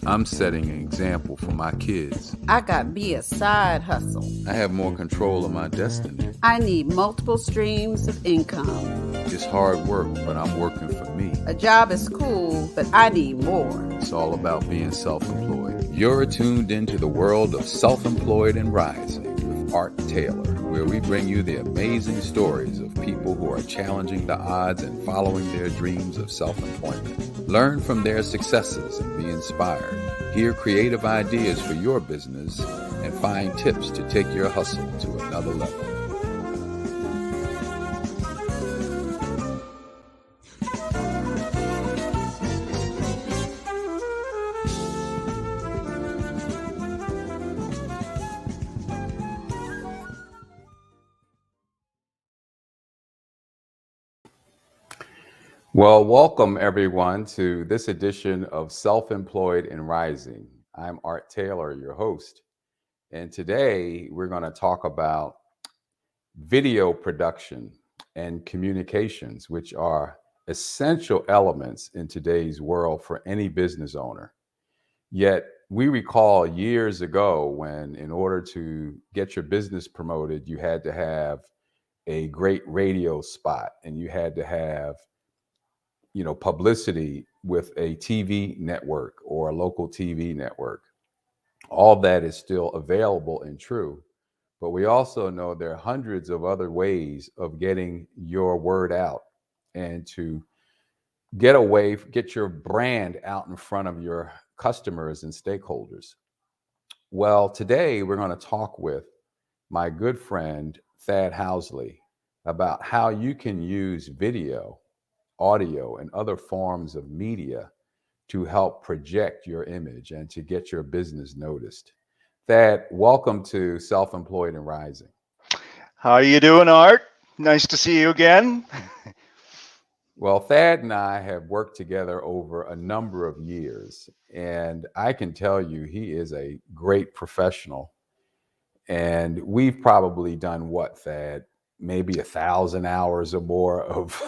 I'm setting an example for my kids. I got me a side hustle. I have more control of my destiny. I need multiple streams of income. It's hard work, but I'm working for me. A job is cool, but I need more. It's all about being self-employed. You're tuned into the world of Self-Employed and Rising with Art Taylor, where we bring you the amazing stories of people who are challenging the odds and following their dreams of self-employment. Learn from their successes and be inspired. Hear creative ideas for your business and find tips to take your hustle to another level. Well, welcome everyone to this edition of Self-Employed and Rising. I'm Art Taylor, your host. And today we're going to talk about video production and communications, which are essential elements in today's world for any business owner. Yet we recall years ago when, in order to get your business promoted, you had to have a great radio spot and you had to have publicity with a TV network or a local TV network. All that is still available and true. But we also know there are hundreds of other ways of getting your word out and to get your brand out in front of your customers and stakeholders. Well, today we're going to talk with my good friend, Thad Housley, about how you can use video, audio, and other forms of media to help project your image and to get your business noticed. Thad, welcome to Self-Employed and Rising. How are you doing, Art? Nice to see you again. Well, Thad and I have worked together over a number of years, and I can tell you he is a great professional. And we've probably done what, Thad? Maybe 1,000 hours or more of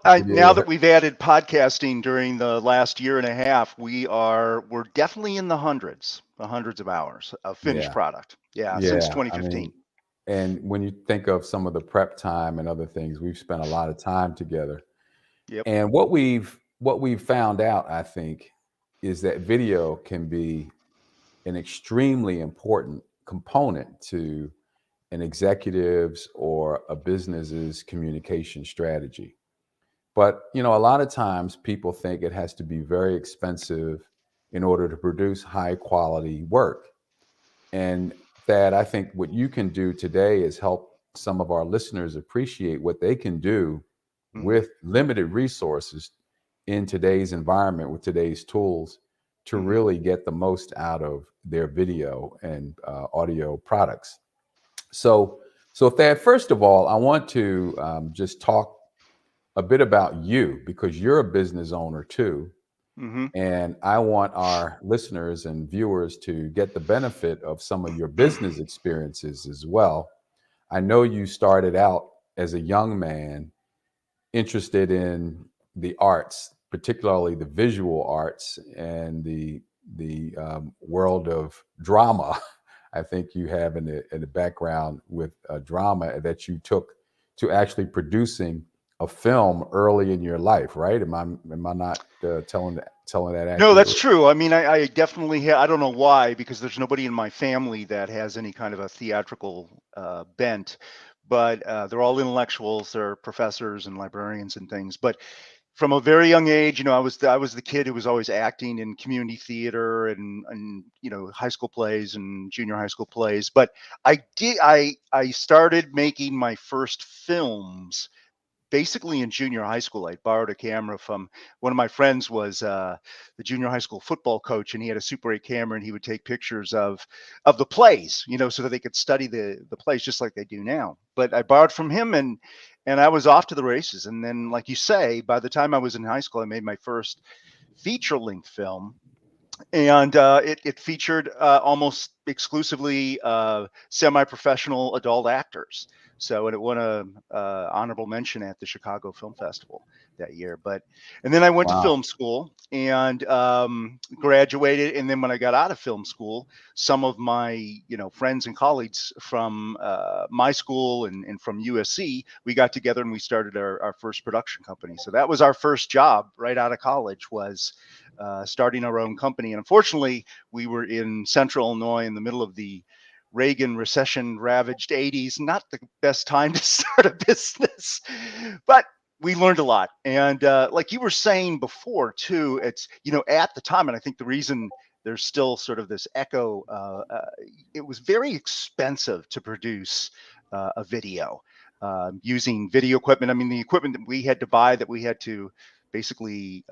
Now that we've added podcasting during the last year and a half, we're definitely in the hundreds of hours of finished product. Since 2015. And when you think of some of the prep time and other things, we've spent a lot of time together. Yep. And what we've found out, I think, is that video can be an extremely important component to an executive's or a business's communication strategy. But, a lot of times people think it has to be very expensive in order to produce high quality work. And that I think what you can do today is help some of our listeners appreciate what they can do with limited resources in today's environment with today's tools to really get the most out of their video and audio products. So Thad, first of all, I want to just talk a bit about you because you're a business owner too. And I want our listeners and viewers to get the benefit of some of your business experiences as well. I know you started out as a young man interested in the arts, particularly the visual arts and the world of drama. I think you have in the background with drama that you took to actually producing a film early in your life, right? Am I not telling that accurately? No, that's true. I mean, I definitely I don't know why, because there's nobody in my family that has any kind of a theatrical bent, but they're all intellectuals. They're professors and librarians and things. But from a very young age, I was the kid who was always acting in community theater and high school plays and junior high school plays. But I started making my first films basically in junior high school. I borrowed a camera from one of my friends, was the junior high school football coach, and he had a Super 8 camera, and he would take pictures of the plays, so that they could study the plays just like they do now. But I borrowed from him, and I was off to the races. And then, like you say, by the time I was in high school, I made my first feature-length film. and it featured almost exclusively semi-professional adult actors. So, and it won a honorable mention at the Chicago Film Festival that year. And then I went to Wow. film school and graduated. And then when I got out of film school, some of my friends and colleagues from my school and from USC, we got together and we started our first production company. So that was our first job right out of college, was starting our own company. And unfortunately, we were in Central Illinois in the middle of the Reagan recession ravaged 80s. Not the best time to start a business, but we learned a lot. And like you were saying before too, it's, at the time, and I think the reason there's still sort of this echo, it was very expensive to produce a video using video equipment. I mean, the equipment that we had to buy, that we had to basically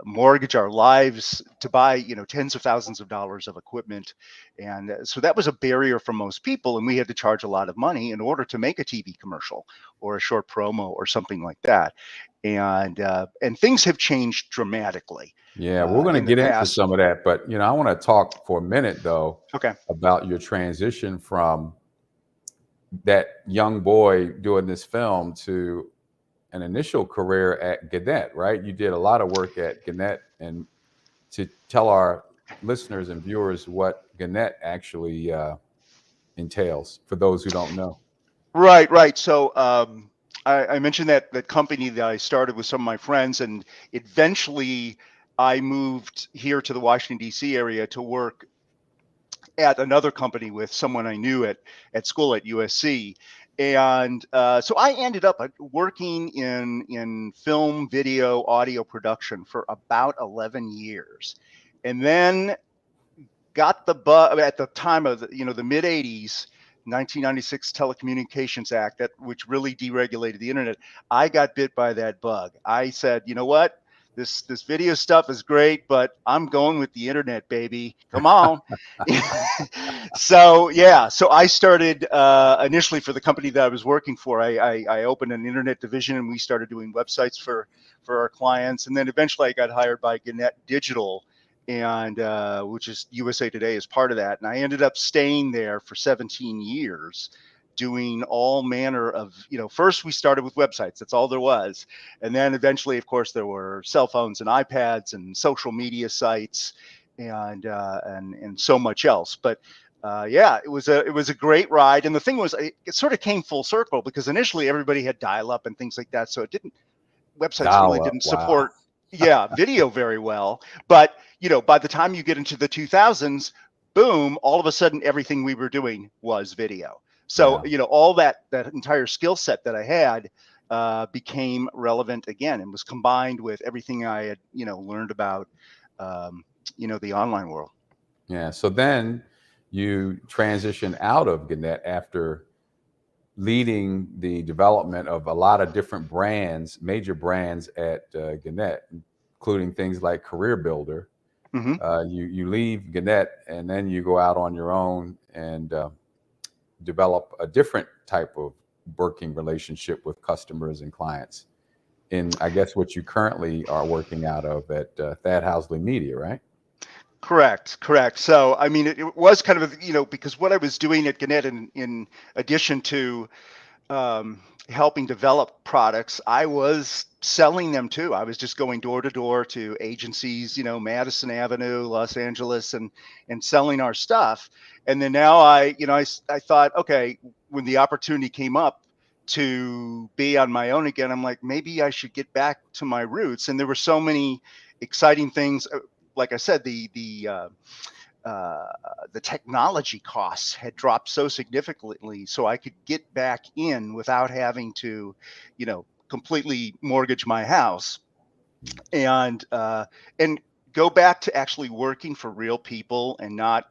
mortgage our lives to buy, tens of thousands of dollars of equipment. And so that was a barrier for most people. And we had to charge a lot of money in order to make a TV commercial or a short promo or something like that. And things have changed dramatically. Yeah, we're going to In the get into past. some of that, but I want to talk for a minute though Okay. about your transition from that young boy doing this film to an initial career at Gannett, right? You did a lot of work at Gannett, and to tell our listeners and viewers what Gannett actually entails for those who don't know. Right. So I mentioned that company that I started with some of my friends, and eventually I moved here to the Washington, D.C. area to work at another company with someone I knew at school at USC. And so I ended up working in film, video, audio production for about 11 years. And then got the bug at the time of the mid 80s, 1996 Telecommunications Act, which really deregulated the internet. I got bit by that bug. I said, you know what? This video stuff is great, but I'm going with the internet, baby. Come on. So I started initially for the company that I was working for. I opened an internet division, and we started doing websites for our clients. And then eventually I got hired by Gannett Digital, and which is USA Today is part of that. And I ended up staying there for 17 years, doing all manner of, first we started with websites. That's all there was. And then eventually, of course, there were cell phones and iPads and social media sites and so much else. But it was a great ride. And the thing was, it sort of came full circle, because initially everybody had dial-up and things like that. So websites really didn't support video very well. But by the time you get into the 2000s, boom, all of a sudden everything we were doing was video. So all that entire skill set that I had became relevant again, and was combined with everything I had learned about the online world. Yeah. So then you transition out of Gannett after leading the development of a lot of different brands, major brands at Gannett, including things like Career Builder. Mm-hmm. You leave Gannett, and then you go out on your own and develop a different type of working relationship with customers and clients in, I guess, what you currently are working out of at Thad Housley Media, right? Correct. So, I mean, it was kind of, because what I was doing at Gannett, in addition to helping develop products, I was selling them too. I was just going door to door to agencies, Madison Avenue, Los Angeles, and selling our stuff. And then now I thought, okay, when the opportunity came up to be on my own again, I'm like, maybe I should get back to my roots. And there were so many exciting things. Like I said, the technology costs had dropped so significantly, so I could get back in without having to, completely mortgage my house, and go back to actually working for real people and not,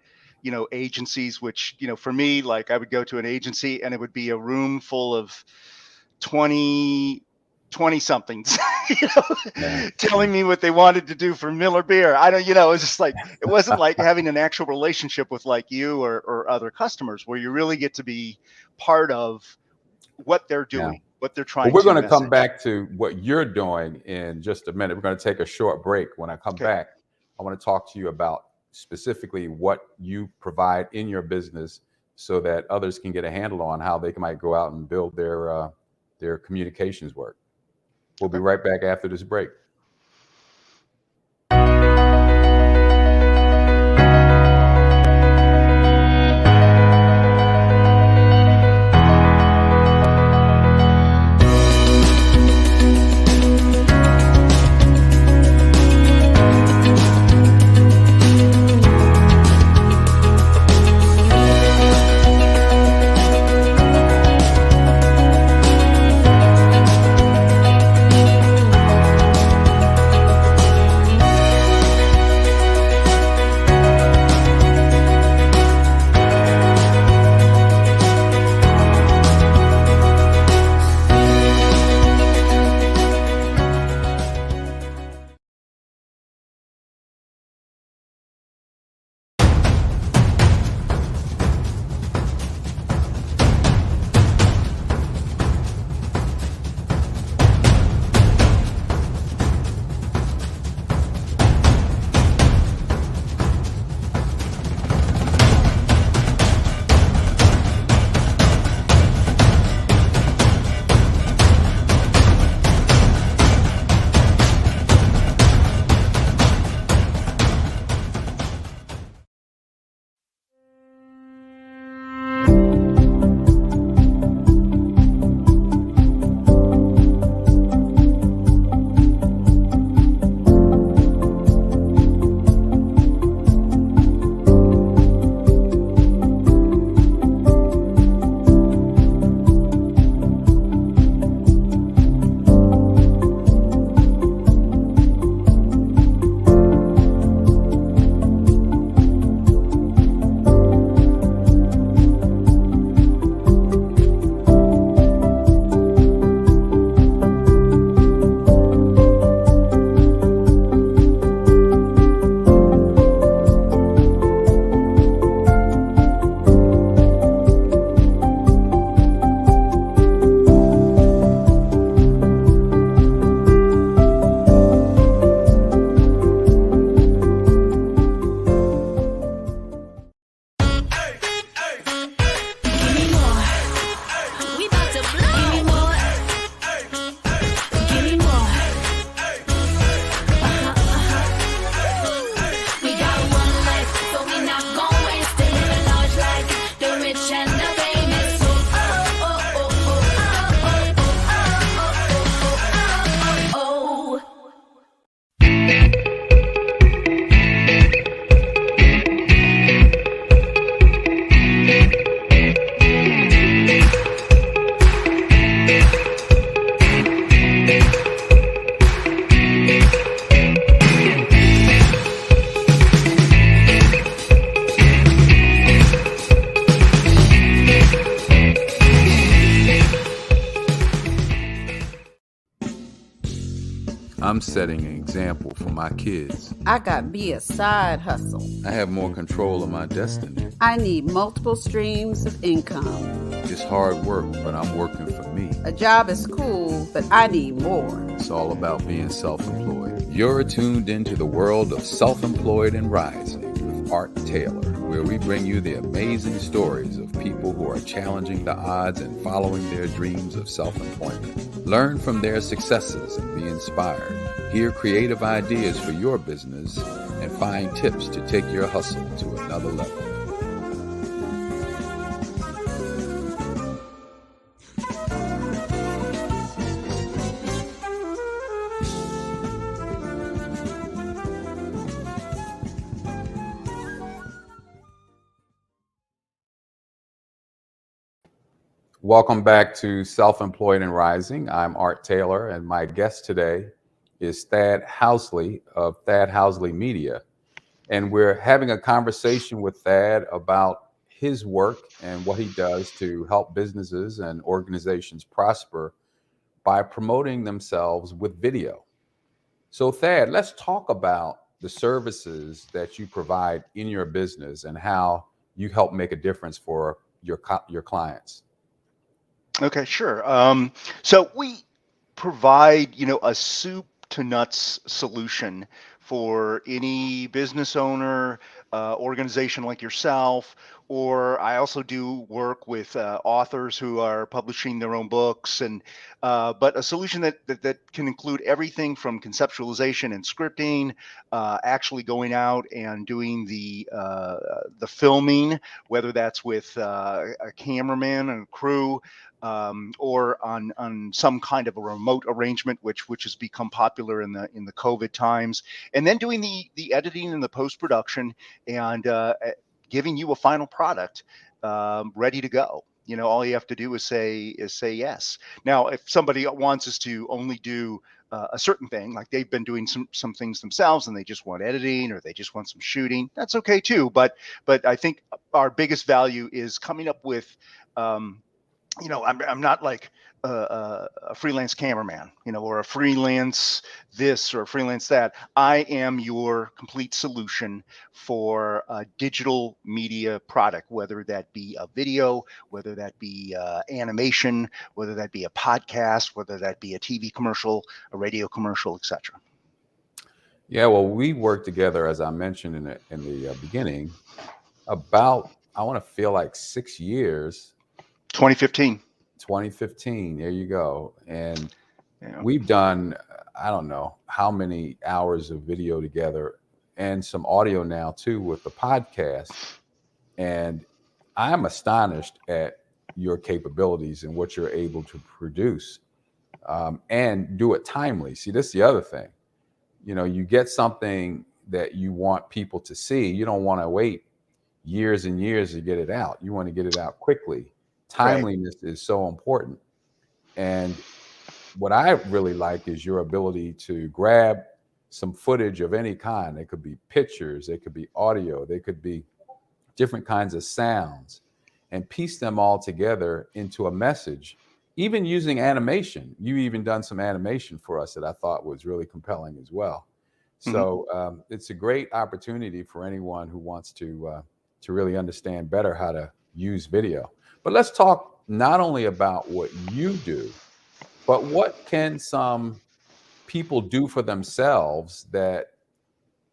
agencies. Which, for me, like, I would go to an agency and it would be a room full of 20 somethings, telling me what they wanted to do for Miller beer. I don't, it was just like, it wasn't like having an actual relationship with like you or other customers, where you really get to be part of what they're doing, what they're trying to We're going to message. come back to what you're doing in just a minute. We're going to take a short break. When I come back, I want to talk to you about specifically what you provide in your business so that others can get a handle on how they might go out and build their communications work. We'll be Okay. right back after this break. I'm setting an example for my kids. I got me a side hustle. I have more control of my destiny. I need multiple streams of income. It's hard work, but I'm working for me. A job is cool, but I need more. It's all about being self-employed. You're tuned into the world of Self-Employed and Rising with Art Taylor, where we bring you the amazing stories of people who are challenging the odds and following their dreams of self-employment. Learn from their successes and be inspired. Hear creative ideas for your business and find tips to take your hustle to another level. Welcome back to Self-Employed and Rising. I'm Art Taylor, and my guest today is Thad Housley of Thad Housley Media. And we're having a conversation with Thad about his work and what he does to help businesses and organizations prosper by promoting themselves with video. So Thad, let's talk about the services that you provide in your business and how you help make a difference for your clients. Okay, sure. So we provide, a soup to nuts solution for any business owner, organization like yourself, or I also do work with authors who are publishing their own books, and but a solution that can include everything from conceptualization and scripting, actually going out and doing the filming, whether that's with a cameraman and a crew, or on some kind of a remote arrangement, which has become popular in the COVID times, and then doing the editing and the post production, and giving you a final product ready to go. All you have to do is say yes. Now, if somebody wants us to only do a certain thing, like they've been doing some things themselves, and they just want editing or they just want some shooting, that's okay too. But I think our biggest value is coming up with I'm not like a freelance cameraman, or a freelance this or a freelance that. I am your complete solution for a digital media product, whether that be a video, whether that be animation, whether that be a podcast, whether that be a TV commercial, a radio commercial, etc. Yeah, well, we worked together, as I mentioned in the beginning, about, I want to feel like 6 years. 2015. 2015. There you go. And Yeah. we've done, I don't know how many hours of video together, and some audio now too with the podcast. And I'm astonished at your capabilities and what you're able to produce, and do it timely. See, this is the other thing. You get something that you want people to see. You don't want to wait years and years to get it out. You want to get it out quickly. Timeliness is so important. And what I really like is your ability to grab some footage of any kind. It could be pictures, it could be audio, they could be different kinds of sounds, and piece them all together into a message, even using animation. You even done some animation for us that I thought was really compelling as well. So it's a great opportunity for anyone who wants to really understand better how to use video. But let's talk not only about what you do, but what can some people do for themselves that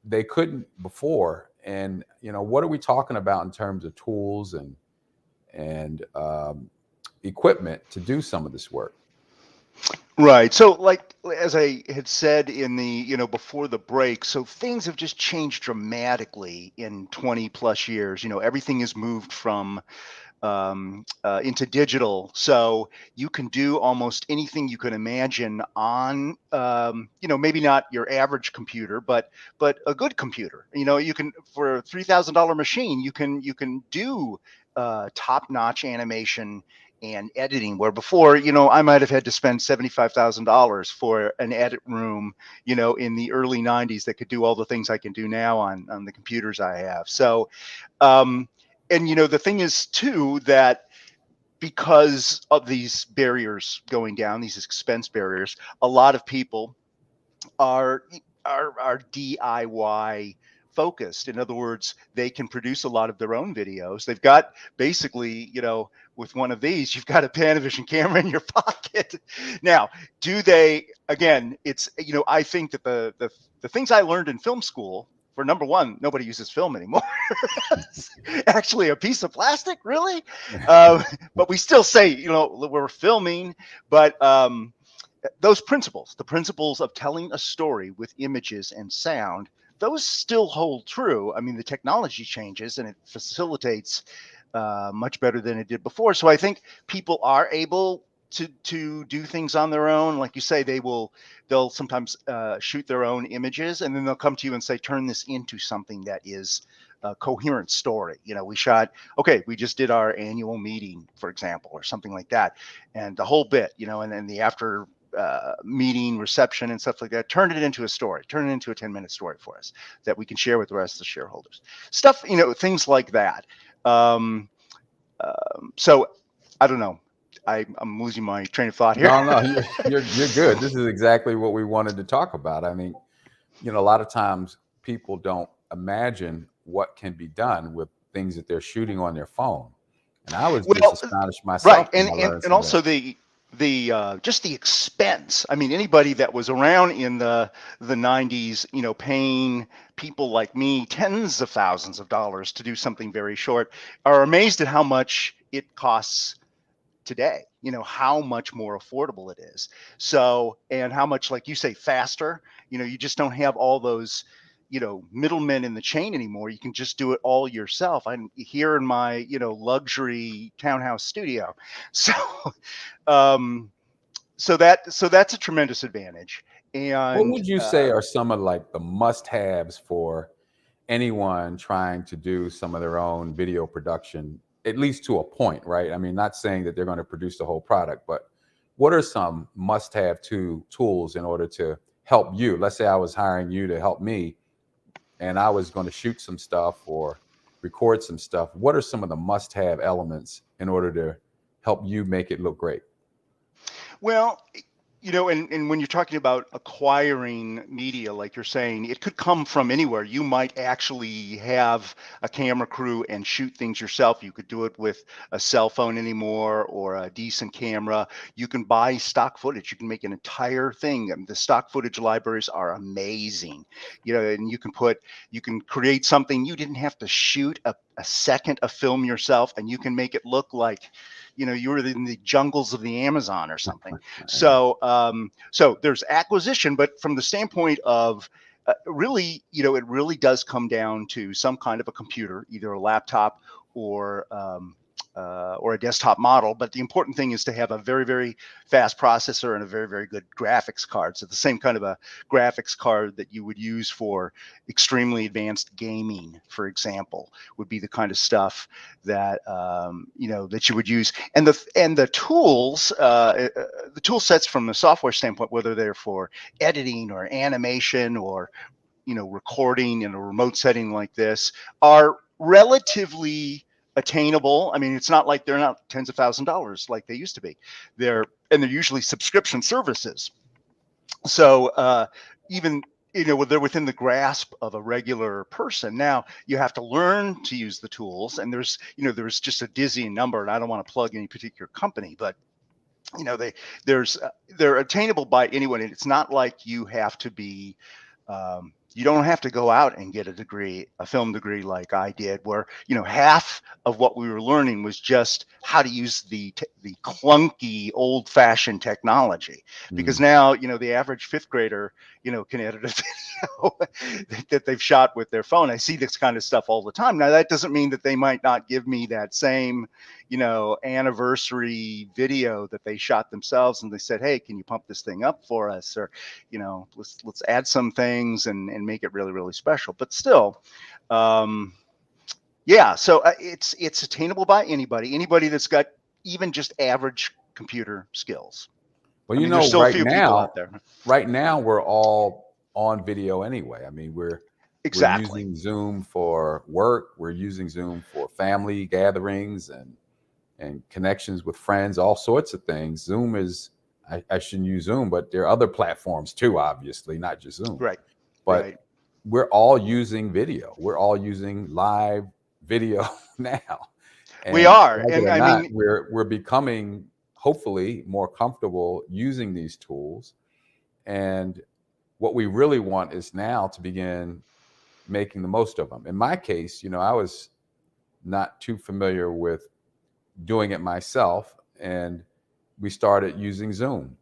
they couldn't before? And what are we talking about in terms of tools and equipment to do some of this work? Right. So, like as I had said in the before the break, so things have just changed dramatically in 20 plus years. Everything has moved from into digital, so you can do almost anything you can imagine on maybe not your average computer, but a good computer. You can, for a $3,000 machine, you can do top-notch animation and editing, where before I might have had to spend $75,000 for an edit room in the early 90s that could do all the things I can do now on the computers I have. So and the thing is too, that because of these barriers going down, these expense barriers, a lot of people are DIY focused. In other words, they can produce a lot of their own videos. They've got basically, with one of these, you've got a Panavision camera in your pocket. Now, do they? Again, it's I think that the things I learned in film school. For number one, nobody uses film anymore. Actually, a piece of plastic, really? But we still say, we're filming. But those principles, the principles of telling a story with images and sound, those still hold true. I mean, the technology changes and it facilitates much better than it did before. So I think people are able to do things on their own. Like you say, they'll sometimes shoot their own images, and then they'll come to you and say, turn this into something that is a coherent story. We just did our annual meeting, for example, or something like that, and the whole bit, and then the after meeting reception and stuff like that, turn it into a story, turn it into a 10-minute story for us that we can share with the rest of the shareholders. Stuff, things like that. So I don't know. I'm losing my train of thought here. No, you're good. This is exactly what we wanted to talk about. I mean, a lot of times people don't imagine what can be done with things that they're shooting on their phone. And I was just astonished myself. Right. And also the just the expense. I mean, anybody that was around in the 90s, paying people like me tens of thousands of dollars to do something very short, are amazed at how much it costs today. How much more affordable it is. So, and how much, like you say, faster. You just don't have all those middlemen in the chain anymore. You can just do it all yourself. I'm here in my luxury townhouse studio. So um, so that's a tremendous advantage. What And would you say are some of like the must-haves for anyone trying to do some of their own video production, at least to a point, right? I mean, not saying that they're going to produce the whole product, but what are some must-have tools in order to help you? Let's say I was hiring you to help me and I was going to shoot some stuff or record some stuff. What are some of the must-have elements in order to help you make it look great? well, and when you're talking about acquiring media, like you're saying, it could come from anywhere. You might actually have a camera crew and shoot things yourself. You could do it with a cell phone anymore or a decent camera. You can buy stock footage. You can make an entire thing. The stock footage libraries are amazing. And you can create something. You didn't have to shoot a second of film yourself, and you can make it look like you were in the jungles of the Amazon or something. So there's acquisition, but from the standpoint of really, it really does come down to some kind of a computer, either a laptop or a desktop model. But the important thing is to have a very, very fast processor and a very, very good graphics card. So the same kind of a graphics card that you would use for extremely advanced gaming, for example, would be the kind of stuff that that you would use. And the tools, the tool sets from the software standpoint, whether they're for editing or animation or recording in a remote setting like this, are relatively attainable. I mean, it's not like they're not tens of $1,000s like they used to be. They're usually subscription services. So even they're within the grasp of a regular person. Now you have to learn to use the tools, and there's just a dizzying number, and I don't want to plug any particular company, but they're attainable by anyone, and it's not like you have to be you don't have to go out and get a film degree like I did, where half of what we were learning was just how to use the clunky old-fashioned technology. Because Mm. now the average fifth grader can edit a video that they've shot with their phone. I see this kind of stuff all the time. Now that doesn't mean that they might not give me that same anniversary video that they shot themselves, and they said, hey, can you pump this thing up for us, or let's add some things and make it really, really special. But still, yeah, so it's attainable by anybody that's got even just average computer skills. Well, I mean, there's still a few people out there. right now we're all on video anyway. I mean, we're Exactly. using Zoom for work, we're using Zoom for family gatherings and connections with friends, all sorts of things. Zoom is, I shouldn't use Zoom, but there are other platforms too, obviously, not just Zoom. Right. But Right. we're all using video. We're all using live video now. We And are. like it And or I not, mean, we're becoming hopefully more comfortable using these tools. And what we really want is now to begin making the most of them. In my case, I was not too familiar with doing it myself, and we started using Zoom.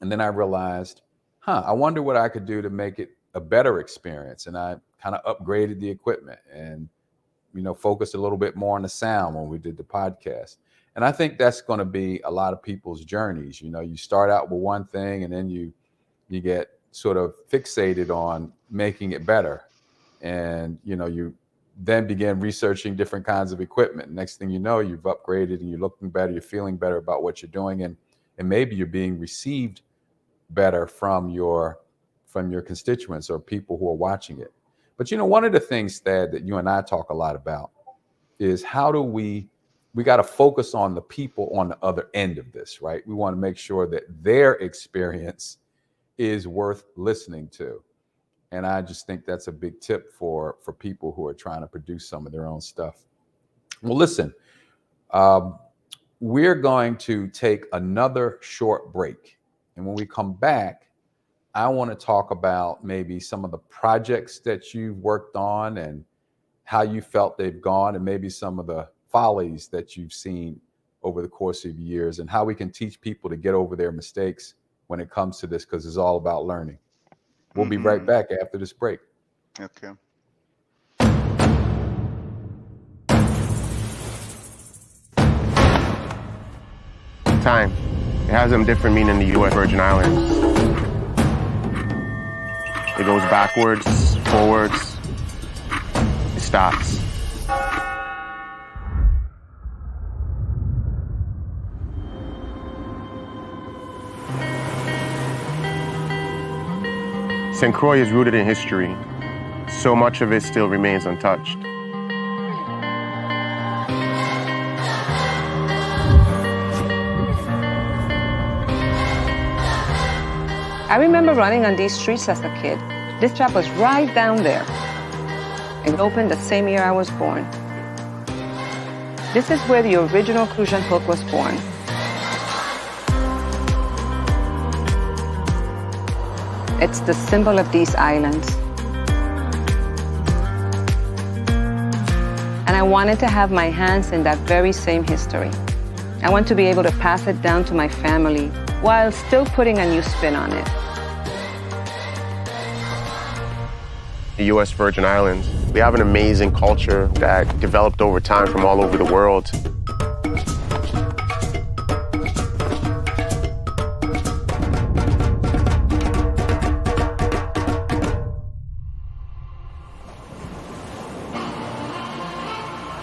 And then I realized, I wonder what I could do to make it a better experience. And I kind of upgraded the equipment and focused a little bit more on the sound when we did the podcast. And I think that's going to be a lot of people's journeys. You start out with one thing, and then you get sort of fixated on making it better, and you then begin researching different kinds of equipment. Next thing you know, you've upgraded and you're looking better, you're feeling better about what you're doing, and maybe you're being received better from your constituents or people who are watching it. But one of the things, Thad, that you and I talk a lot about is how do we got to focus on the people on the other end of this, right? We want to make sure that their experience is worth listening to. And I just think that's a big tip for people who are trying to produce some of their own stuff. Well, listen, um, we're going to take another short break. And when we come back, I want to talk about maybe some of the projects that you've worked on and how you felt they've gone, and maybe some of the follies that you've seen over the course of years, and how we can teach people to get over their mistakes when it comes to this, because it's all about learning. We'll be right back after this break. Okay. Time. It has a different meaning in the U.S. Virgin Islands. It goes backwards, forwards, it stops. St. Croix is rooted in history. So much of it still remains untouched. I remember running on these streets as a kid. This shop was right down there. It opened the same year I was born. This is where the original Crucian hook was born. It's the symbol of these islands. And I wanted to have my hands in that very same history. I want to be able to pass it down to my family while still putting a new spin on it. The U.S. Virgin Islands, we have an amazing culture that developed over time from all over the world.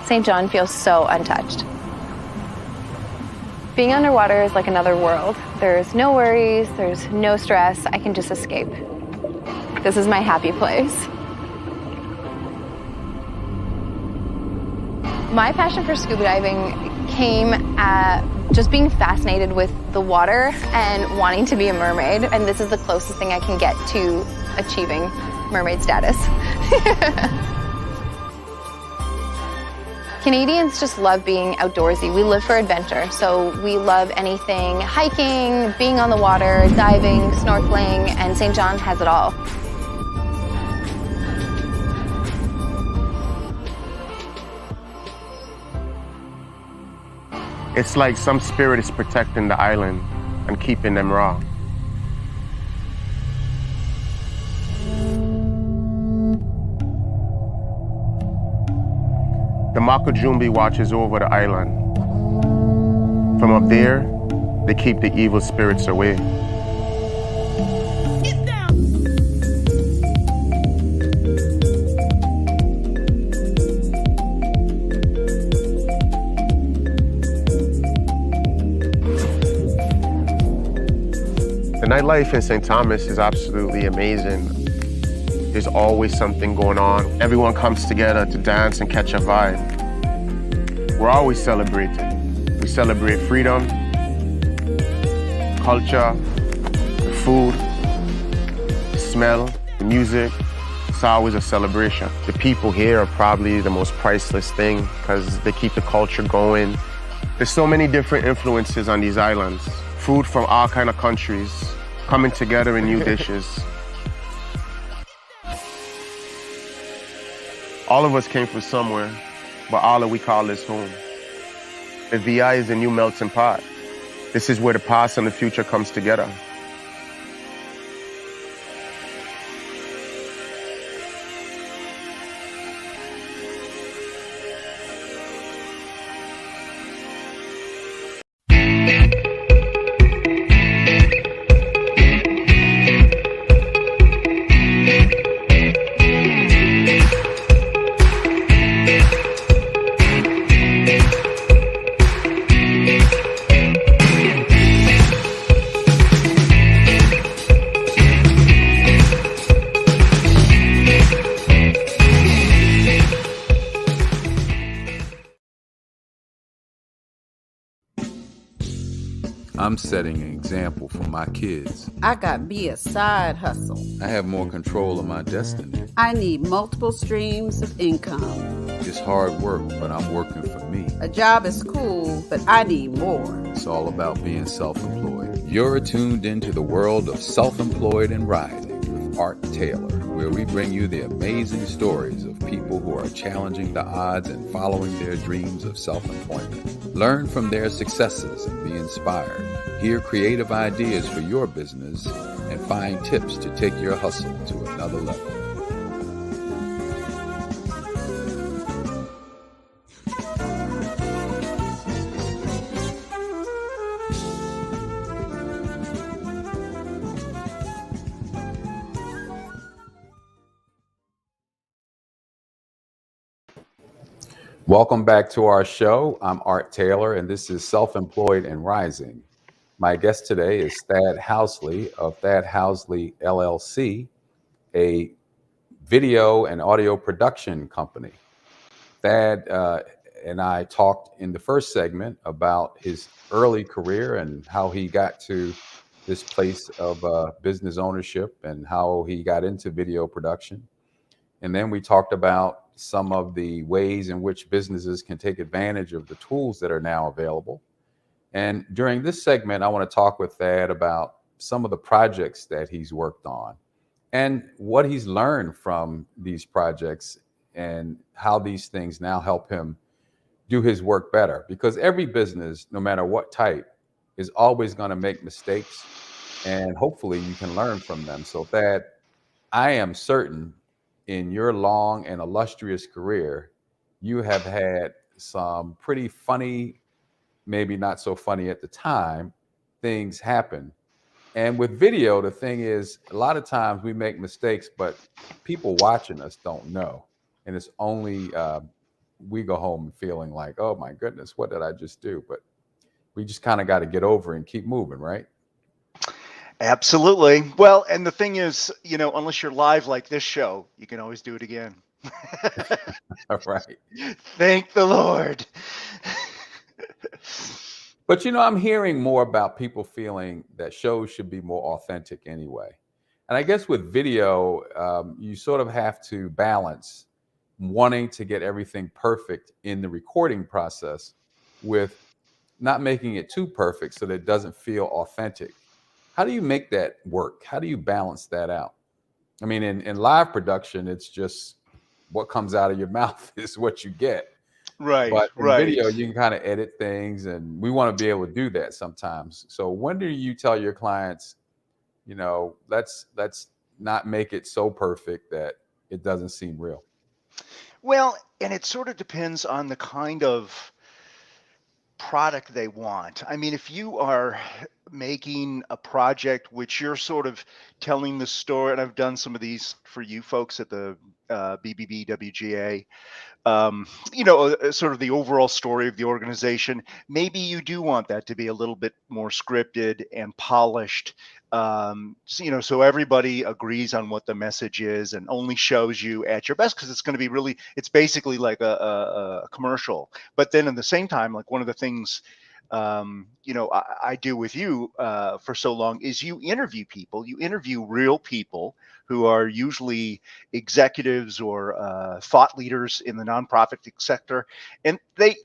St. John feels so untouched. Being underwater is like another world. There's no worries, there's no stress. I can just escape. This is my happy place. My passion for scuba diving came at just being fascinated with the water and wanting to be a mermaid. And this is the closest thing I can get to achieving mermaid status. Canadians just love being outdoorsy. We live for adventure, so we love anything hiking, being on the water, diving, snorkeling, and St. John has it all. It's like some spirit is protecting the island and keeping them raw. The Makujumbi watches over the island. From up there, they keep the evil spirits away. The nightlife in St. Thomas is absolutely amazing. There's always something going on. Everyone comes together to dance and catch a vibe. We're always celebrating. We celebrate freedom, culture, the food, the smell, the music. It's always a celebration. The people here are probably the most priceless thing because they keep the culture going. There's so many different influences on these islands. Food from all kind of countries coming together in new dishes. All of us came from somewhere, but all that we call this home. The VI is a new melting pot. This is where the past and the future comes together. I'm setting an example for my kids. I got me a side hustle. I have more control of my destiny. I need multiple streams of income. It's hard work, but I'm working for me. A job is cool, but I need more. It's all about being self-employed. You're tuned into the world of Self-Employed and Rising with Art Taylor, where we bring you the amazing stories of people who are challenging the odds and following their dreams of self-employment. Learn from their successes and be inspired. Hear creative ideas for your business and find tips to take your hustle to another level. Welcome back to our show. I'm Art Taylor, and this is Self-Employed and Rising. My guest today is Thad Housley of Thad Housley LLC, a video and audio production company. Thad and I talked in the first segment about his early career and how he got to this place of business ownership and how he got into video production. And then we talked about some of the ways in which businesses can take advantage of the tools that are now available. And during this segment, I want to talk with Thad about some of the projects that he's worked on and what he's learned from these projects and how these things now help him do his work better. Because every business, no matter what type, is always going to make mistakes, and hopefully you can learn from them. So Thad, I am certain in your long and illustrious career, you have had some pretty funny, maybe not so funny at the time, things happen. And with video, the thing is, a lot of times we make mistakes, but people watching us don't know. And it's only we go home feeling like, oh my goodness, what did I just do? But we just kind of got to get over and keep moving, right? Absolutely. Well, and the thing is, unless you're live like this show, you can always do it again. Right. Thank the Lord. But, I'm hearing more about people feeling that shows should be more authentic anyway. And I guess with video, you sort of have to balance wanting to get everything perfect in the recording process with not making it too perfect so that it doesn't feel authentic. How do you make that work? How do you balance that out? I mean, in live production, it's just what comes out of your mouth is what you get. Right. But in right. video, you can kind of edit things, and we want to be able to do that sometimes. So when do you tell your clients, let's not make it so perfect that it doesn't seem real? Well, and it sort of depends on the kind of product they want. I mean, if you are making a project which you're sort of telling the story, and I've done some of these for you folks at the BBBWGA, sort of the overall story of the organization, maybe you do want that to be a little bit more scripted and polished, so everybody agrees on what the message is and only shows you at your best, because it's going to be it's basically like a commercial. But then at the same time, like one of the things I do with you for so long is you interview real people who are usually executives or thought leaders in the nonprofit sector, and they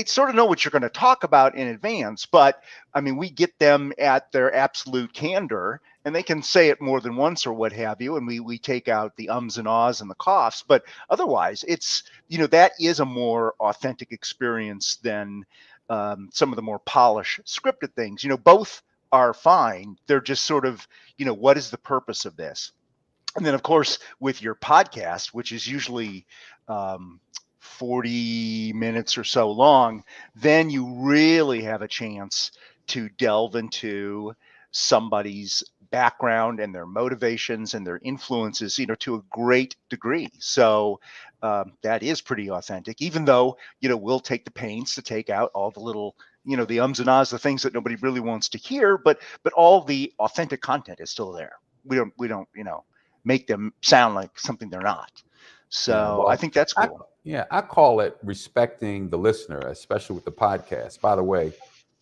sort of know what you're going to talk about in advance. But I mean, we get them at their absolute candor, and they can say it more than once or what have you, and we take out the ums and ahs and the coughs. But otherwise, it's that is a more authentic experience than some of the more polished scripted things. Both are fine. They're just sort of, what is the purpose of this? And then, of course, with your podcast, which is usually 40 minutes or so long, then you really have a chance to delve into somebody's background and their motivations and their influences, to a great degree. So that is pretty authentic, even though, we'll take the pains to take out all the little, the ums and ahs, the things that nobody really wants to hear, but all the authentic content is still there. We don't, make them sound like something they're not. So Yeah, well, I think that's cool. I call it respecting the listener, especially with the podcast. By the way,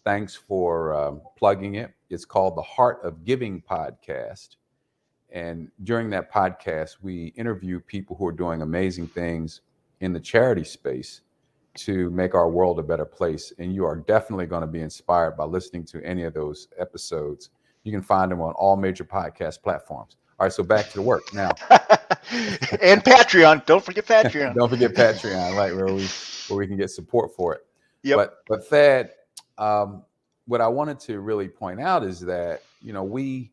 Thanks for plugging it. It's called the Heart of Giving podcast. And during that podcast, we interview people who are doing amazing things in the charity space to make our world a better place. And you are definitely going to be inspired by listening to any of those episodes. You can find them on all major podcast platforms. All right, so back to the work now. And Patreon. Don't forget Patreon. Don't forget Patreon, right, where we can get support for it. Yep. But Thad, what I wanted to really point out is that, we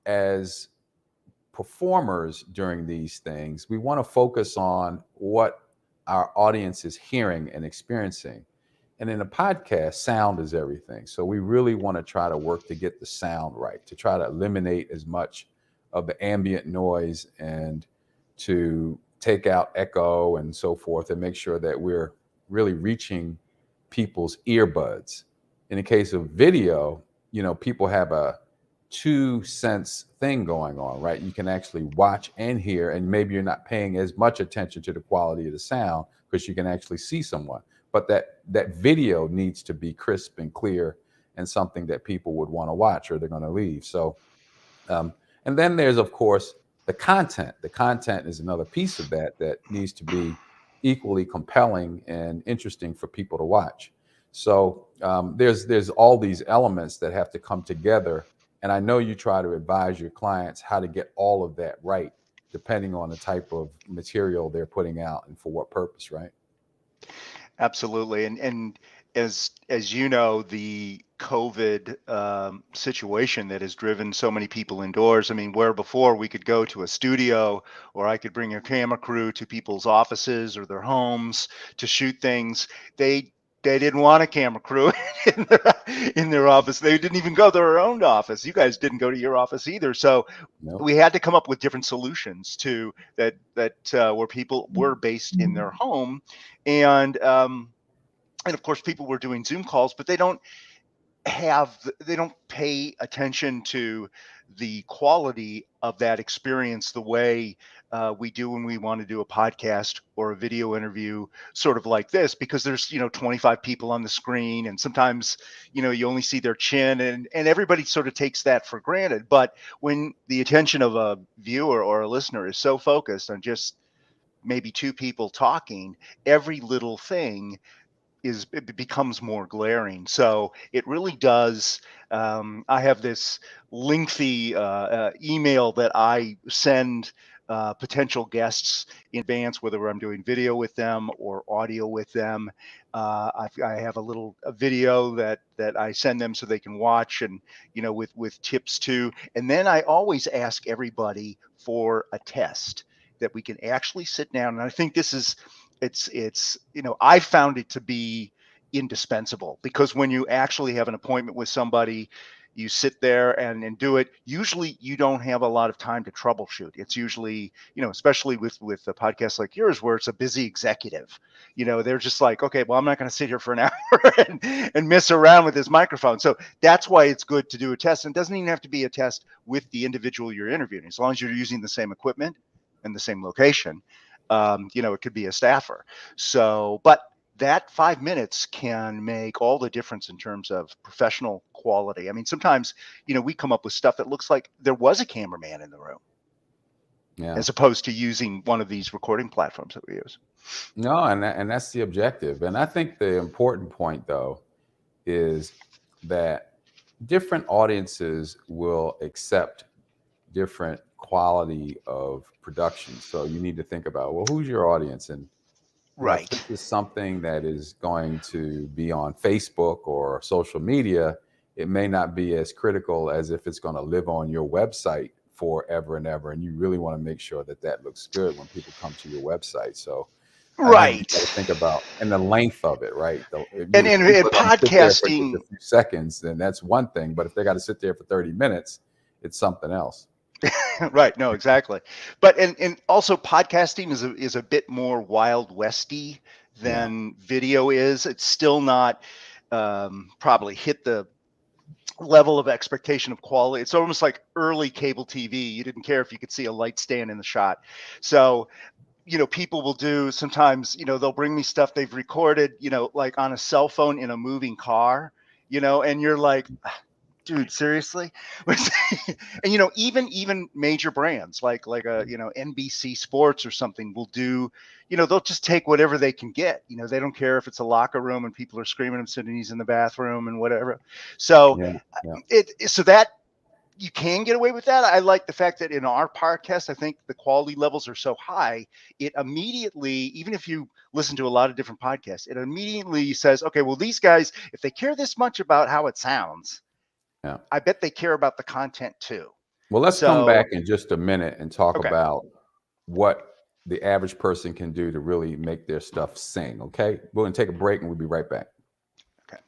as performers during these things, we want to focus on what our audience is hearing and experiencing. And in a podcast, sound is everything. So we really want to try to work to get the sound right, to try to eliminate as much of the ambient noise and to take out echo and so forth, and make sure that we're really reaching people's earbuds. In the case of video, people have a 2 sense thing going on, right? You can actually watch and hear, and maybe you're not paying as much attention to the quality of the sound because you can actually see someone. But that video needs to be crisp and clear and something that people would want to watch, or they're going to leave. So, and then there's, of course, the content. The content is another piece of that needs to be equally compelling and interesting for people to watch. So there's all these elements that have to come together. And I know you try to advise your clients how to get all of that right, depending on the type of material they're putting out and for what purpose, right? Absolutely. And as you know, the COVID situation that has driven so many people indoors. I mean, where before we could go to a studio, or I could bring a camera crew to people's offices or their homes to shoot things, they didn't want a camera crew in their office. They didn't even go to their own office. You guys didn't go to your office either. So Nope. we had to come up with different solutions to that where people were based in their home, and of course people were doing Zoom calls, but they don't pay attention to the quality of that experience the way we do when we want to do a podcast or a video interview sort of like this, because there's 25 people on the screen, and sometimes you only see their chin, and everybody sort of takes that for granted. But when the attention of a viewer or a listener is so focused on just maybe two people talking, every little thing it becomes more glaring. So it really does. I have this lengthy email that I send potential guests in advance, whether I'm doing video with them or audio with them. I have a video that I send them so they can watch, and with tips too. And then I always ask everybody for a test that we can actually sit down. And I think this is it's I found it to be indispensable, because when you actually have an appointment with somebody, you sit there and do it. Usually you don't have a lot of time to troubleshoot. It's usually, especially with a podcast like yours, where it's a busy executive, they're just like, okay, well, I'm not going to sit here for an hour and mess around with this microphone. So that's why it's good to do a test. And it doesn't even have to be a test with the individual you're interviewing, as long as you're using the same equipment and the same location. It could be a staffer. So, but that 5 minutes can make all the difference in terms of professional quality. I mean, sometimes, we come up with stuff that looks like there was a cameraman in the room, as opposed to using one of these recording platforms that we use. No, and that's the objective. And I think the important point, though, is that different audiences will accept different quality of production. So you need to think about, well, who's your audience? And right, if this is something that is going to be on Facebook or social media, it may not be as critical as if it's going to live on your website forever and ever. And you really want to make sure that looks good when people come to your website. So right, you gotta think about, and the length of it, right? And podcasting, for a few seconds, then that's one thing. But if they got to sit there for 30 minutes, it's something else. Right. No, exactly. But and also podcasting is a bit more Wild Westy than video is. It's still not probably hit the level of expectation of quality. It's almost like early cable TV. You didn't care if you could see a light stand in the shot. So people will do sometimes, they'll bring me stuff they've recorded, like on a cell phone in a moving car, and you're like, dude, seriously? And even major brands like a NBC Sports or something will do, they'll just take whatever they can get. They don't care if it's a locker room and people are screaming obscenities in the bathroom and whatever. So so that you can get away with that. I like the fact that in our podcast, I think the quality levels are so high, it immediately, even if you listen to a lot of different podcasts, it immediately says, okay, well, these guys, if they care this much about how it sounds, I bet they care about the content too. Well, let's come back in just a minute and talk about what the average person can do to really make their stuff sing. Okay, we're going to take a break and we'll be right back. Okay.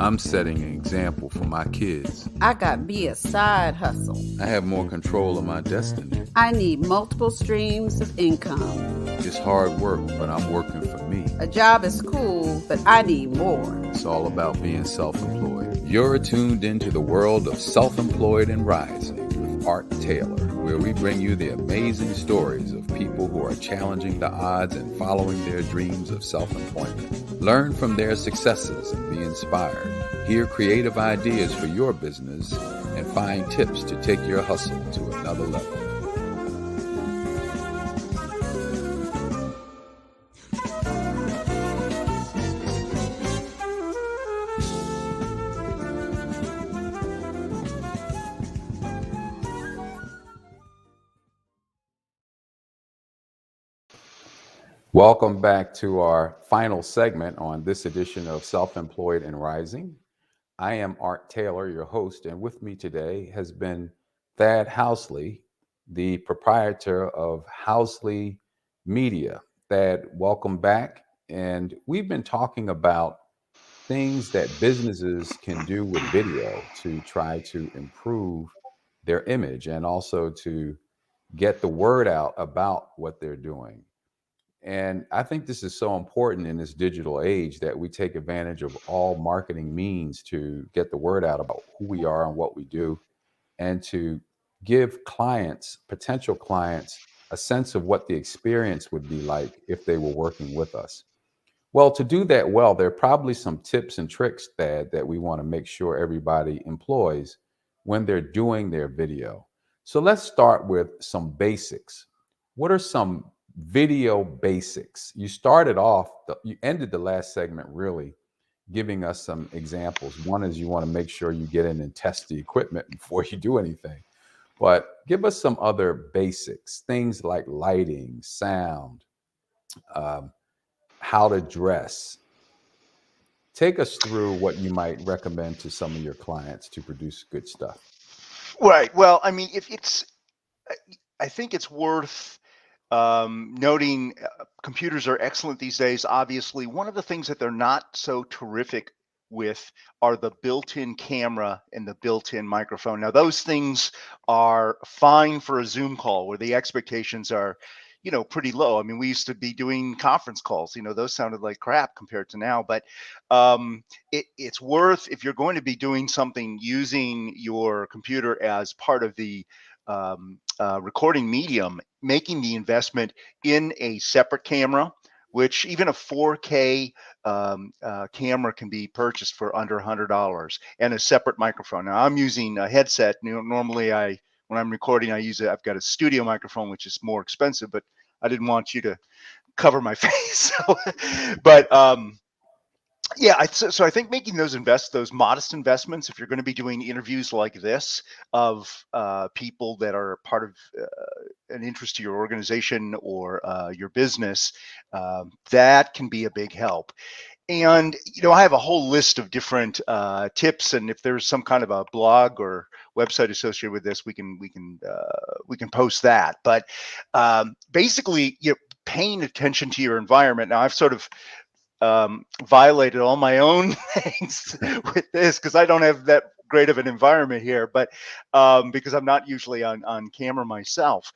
I'm setting an example for my kids. I got me a side hustle. I have more control of my destiny. I need multiple streams of income. It's hard work, but I'm working for me. A job is cool, but I need more. It's all about being self-employed. You're tuned into the world of Self-Employed and Rising with Art Taylor. where we bring you the amazing stories of people who are challenging the odds and following their dreams of self-employment. Learn from their successes and be inspired. Hear creative ideas for your business and find tips to take your hustle to another level. Welcome back to our final segment on this edition of Self-Employed and Rising. I am Art Taylor, your host, and with me today has been Thad Housley, the proprietor of Housley Media. Thad, welcome back. And we've been talking about things that businesses can do with video to try to improve their image and also to get the word out about what they're doing. And I think this is so important in this digital age that we take advantage of all marketing means to get the word out about who we are and what we do, and to give clients, potential clients, a sense of what the experience would be like if they were working with us. Well, to do that well, there are probably some tips and tricks that we want to make sure everybody employs when they're doing their video. So let's start with some basics. What are some video basics? You started off, you ended the last segment really giving us some examples. One is you want to make sure you get in and test the equipment before you do anything. But give us some other basics, things like lighting, sound, how to dress. Take us through what you might recommend to some of your clients to produce good stuff. Right. Well, I mean, if it's, I think it's worth noting computers are excellent these days. Obviously, one of the things that they're not so terrific with are the built-in camera and the built-in microphone. Now, those things are fine for a Zoom call where the expectations are, pretty low. I mean, we used to be doing conference calls. Those sounded like crap compared to now. But it's worth, if you're going to be doing something using your computer as part of the recording medium, making the investment in a separate camera, which even a 4K camera can be purchased for under $100, and a separate microphone. Now I'm using a headset. Normally when I'm recording, I've got a studio microphone, which is more expensive, but I didn't want you to cover my face. But yeah, so I think making those modest investments, if you're going to be doing interviews like this of people that are part of an interest to your organization or your business, that can be a big help. And I have a whole list of different tips, and if there's some kind of a blog or website associated with this, we can post that. But basically, paying attention to your environment. Now, I've sort of violated all my own things with this because I don't have that great of an environment here, but because I'm not usually on camera myself.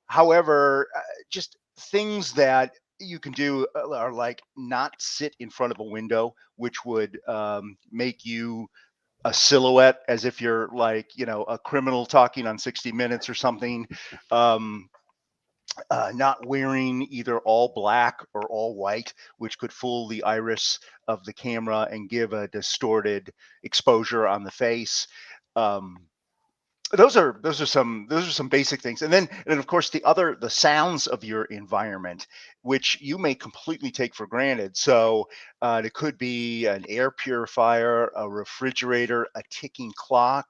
However, just things that you can do are like not sit in front of a window, which would make you a silhouette as if you're like, a criminal talking on 60 Minutes or something. Not wearing either all black or all white, which could fool the iris of the camera and give a distorted exposure on the face. Those are some basic things, and of course the sounds of your environment, which you may completely take for granted. So it could be an air purifier, a refrigerator, a ticking clock.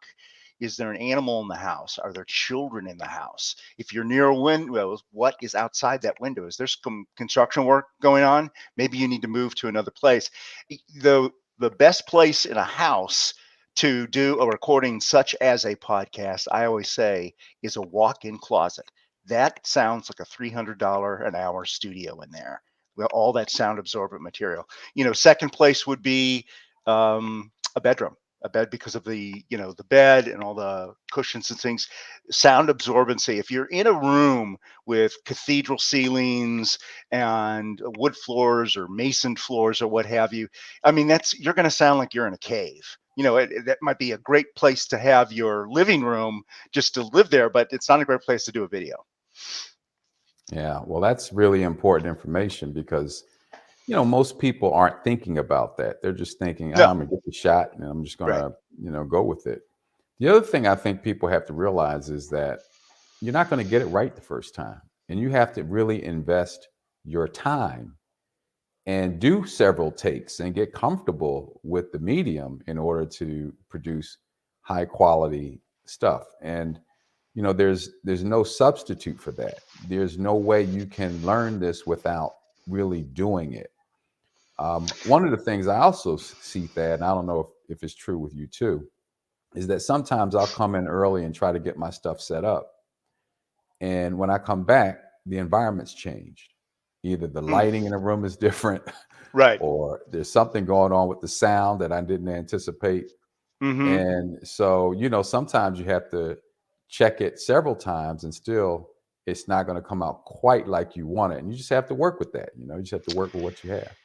Is there an animal in the house? Are there children in the house? If you're near a window, what is outside that window? Is there some construction work going on? Maybe you need to move to another place. The best place in a house to do a recording such as a podcast, I always say, is a walk-in closet. That sounds like a $300 an hour studio in there. Well, all that sound absorbent material. Second place would be a bedroom. A bed, because of the bed and all the cushions and things. Sound absorbency. If you're in a room with cathedral ceilings and wood floors or masoned floors or what have you, I mean, you're going to sound like you're in a cave. that might be a great place to have your living room just to live there, but it's not a great place to do a video. Yeah, well, that's really important information because most people aren't thinking about that. They're just thinking, No, I'm gonna get the shot and I'm just right. gonna, go with it. The other thing I think people have to realize is that you're not going to get it right the first time. And you have to really invest your time and do several takes and get comfortable with the medium in order to produce high quality stuff. And there's no substitute for that. There's no way you can learn this without really doing it. One of the things I also see, Thad, and I don't know if it's true with you too, is that sometimes I'll come in early and try to get my stuff set up. And when I come back, the environment's changed. Either the Mm, lighting in the room is different, right. or there's something going on with the sound that I didn't anticipate. Hmm. And so, sometimes you have to check it several times and still it's not going to come out quite like you want it. And you just have to work with that. You just have to work with what you have.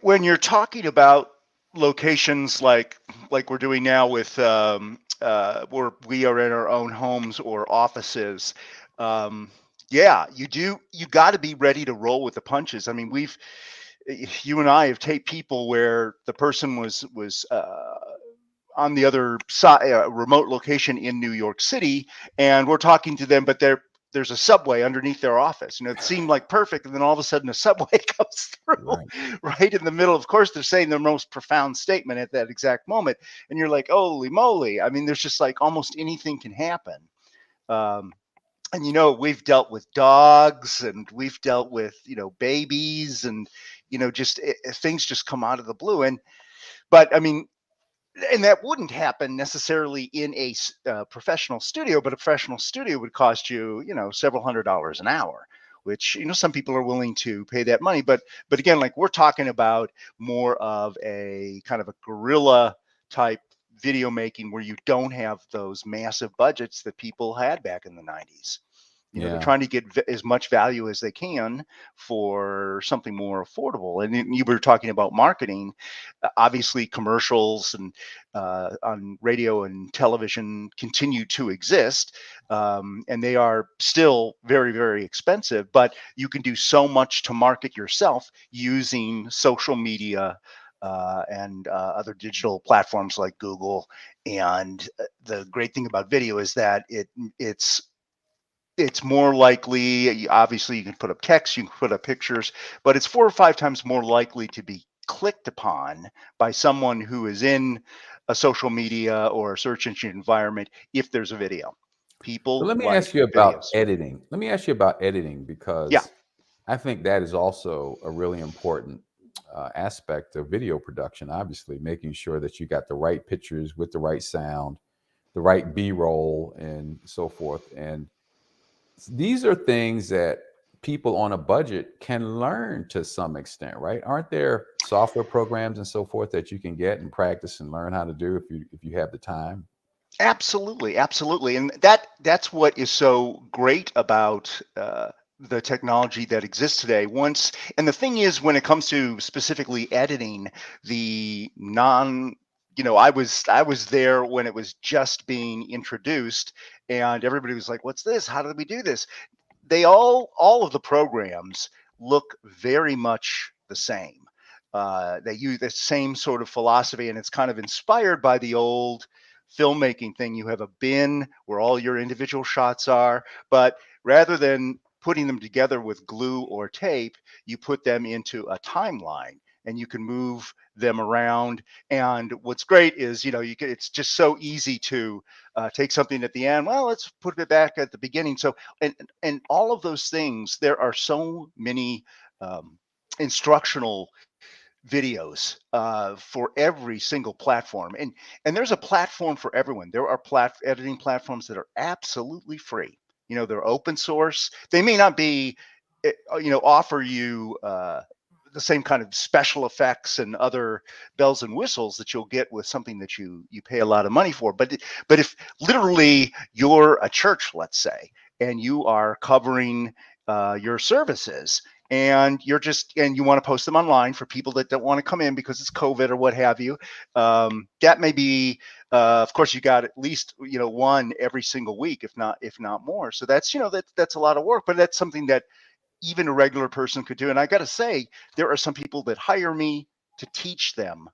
When you're talking about locations like we're doing now with where we are in our own homes or offices, yeah, you got to be ready to roll with the punches. I mean, you and I have taped people where the person was on the other side, a remote location in New York City, and we're talking to them, but there's a subway underneath their office. It seemed like perfect, and then all of a sudden a subway comes through Right. right in the middle. Of course, they're saying their most profound statement at that exact moment, and you're like, holy moly! I mean, there's just like almost anything can happen. Um, and we've dealt with dogs, and we've dealt with babies, and just things just come out of the blue. But I mean, and that wouldn't happen necessarily in a professional studio, but a professional studio would cost you, several $100s an hour, which, some people are willing to pay that money. But again, like we're talking about more of a kind of a guerrilla type video making where you don't have those massive budgets that people had back in the 90s. They're Yeah. trying to get as much value as they can for something more affordable. And you were talking about marketing. Obviously, commercials and on radio and television continue to exist, and they are still very, very expensive. But you can do so much to market yourself using social media. And other digital platforms like Google. And the great thing about video is that it's more likely, obviously you can put up text, you can put up pictures, but it's 4 or 5 times more likely to be clicked upon by someone who is in a social media or a search engine environment if there's a video. So People let me like ask you about videos. editing. Let me ask you about editing Yeah, because I think that is also a really important aspect of video production. Obviously, making sure that you got the right pictures with the right sound, the right B-roll, and so forth. And these are things that people on a budget can learn to some extent, right? Aren't there software programs and so forth that you can get and practice and learn how to do if you have the time? absolutely, absolutely. And that's what is so great about the technology that exists today. And the thing is, when it comes to specifically editing, the non I was there when it was just being introduced, and everybody was like, what's this? How do we do this? All of the programs look very much the same. They use the same sort of philosophy, and it's kind of inspired by the old filmmaking thing. You have a bin where all your individual shots are, but rather than putting them together with glue or tape, you put them into a timeline, and you can move them around. And what's great is, it's just so easy to take something at the end. Well, let's put it back at the beginning. So, and all of those things, there are so many instructional videos for every single platform, and there's a platform for everyone. There are editing platforms that are absolutely free. They're open source. They may not be offer you the same kind of special effects and other bells and whistles that you'll get with something that you pay a lot of money for. But if literally you're a church, let's say, and you are covering your services, and you want to post them online for people that don't want to come in because it's COVID or what have you. That may be, of course, you got at least, one every single week, if not more. So that's, that's a lot of work, but that's something that even a regular person could do. And I got to say, there are some people that hire me to teach them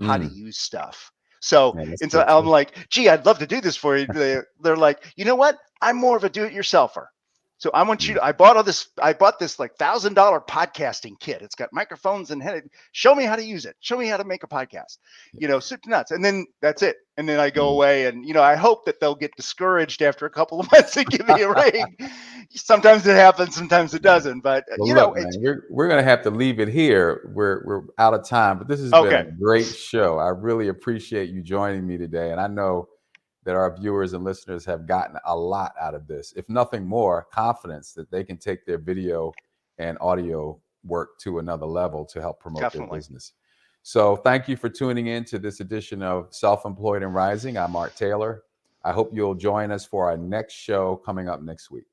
how to use stuff. So, Yeah, that's and so good I'm too. like, gee, I'd love to do this for you. They're like, you know what? I'm more of a do-it-yourselfer. So I want you to, I bought this like $1,000 podcasting kit. It's got microphones and show me how to use it. Show me how to make a podcast, soup to nuts. And then that's it. And then I go away and, I hope that they'll get discouraged after a couple of months and give me a ring. Sometimes it happens, sometimes it doesn't, but Well, look, man, we're going to have to leave it here. We're out of time, but this has been a great show. I really appreciate you joining me today. And I know that our viewers and listeners have gotten a lot out of this, if nothing more, confidence that they can take their video and audio work to another level to help promote their business. So thank you for tuning in to this edition of Self-Employed and Rising. I'm Art Taylor. I hope you'll join us for our next show coming up next week.